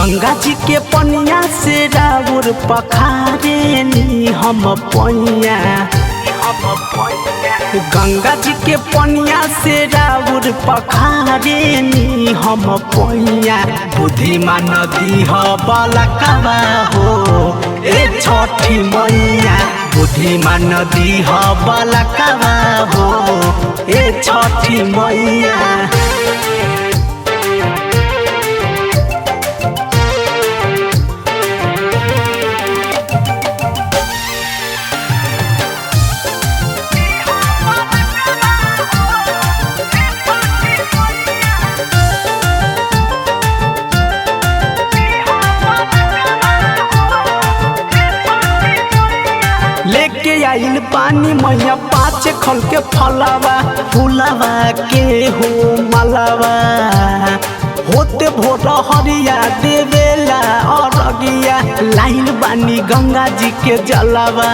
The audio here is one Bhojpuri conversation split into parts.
गंगा जी के पनिया से राउर पखारे नी हम पैया। गंगा जी के पनिया से राउर पखारे नी हम पैया। बुद्धिमान नदी हो बलकवा हो ए छठी मैया। बुद्धिमान नदी हो बलकवा हो ए छठी मैया। लेके आइल पानी मैया पाँच खल के फलावा फुलावा के हो मलावा। होते भोर हरिया देवेला अरगिया लाइल बानी गंगा जी के जलावा।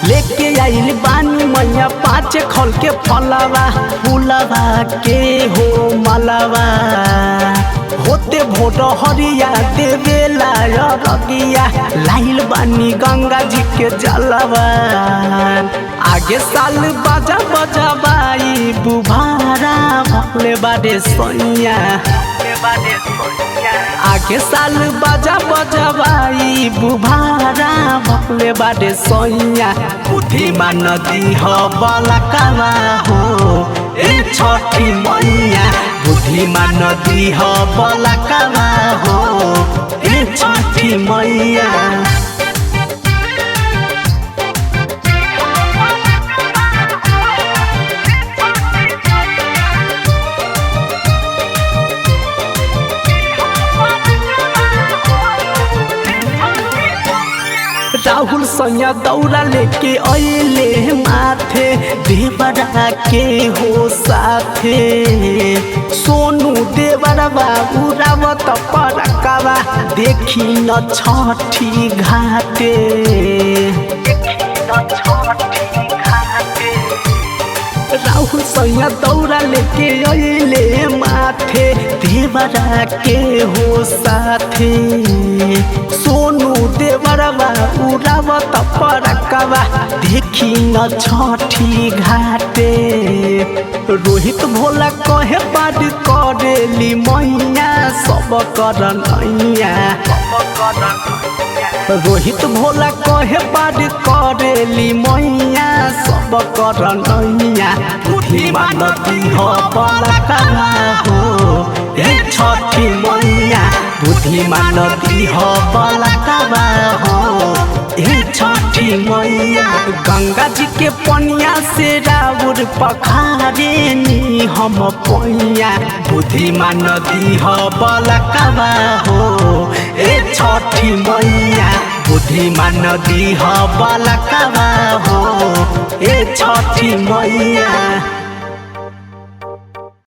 लेके आइल बानी मैया पाँच खल के फलावा फुलावा के हो मलावा। होते भोर हरिया देवेला रगिया लाइल बानी गंगा जी के जलवा। आगे साल बाजा बजाबाई बुभारा भले बारे सैया। आगे साल बाजा बजाबाई बुभारा भले बारे सैया। बुद्धिमान नदी हो बलकवा हो ए छठी मैया। बुद्धिमान नदी हो बलकवा हो ए छठी मैया। राहुल सैया दौड़ा लेके अइले माथे देवरा के हो साथे। सोनू देवरा बाबू रावत परकवा देखी न छठी घाटे। राहुल सैया दौड़ा लेके अइले माथे देवरा के हो साथे। सोनू देवरा बाबू रावत परकवा देखी न छठी घाटे। रोहित भोला कहे बात करेली मैया सब कर नैया। रोहित भोला कहे बात करेली मैया सब कर नैया। बुद्धिमान नदी हो बलकवा हो ए छठी मैया। बुद्धिमान नदी हो बलकवा हो ए छठी मैया। गंगा जी के पनिया से राउर पखारे नी हम पैया। बुद्धिमान नदी हो बलकवा हो ए छठी मैया। बुद्धिमान नदी हो बलकवा हो ए छठी मैया।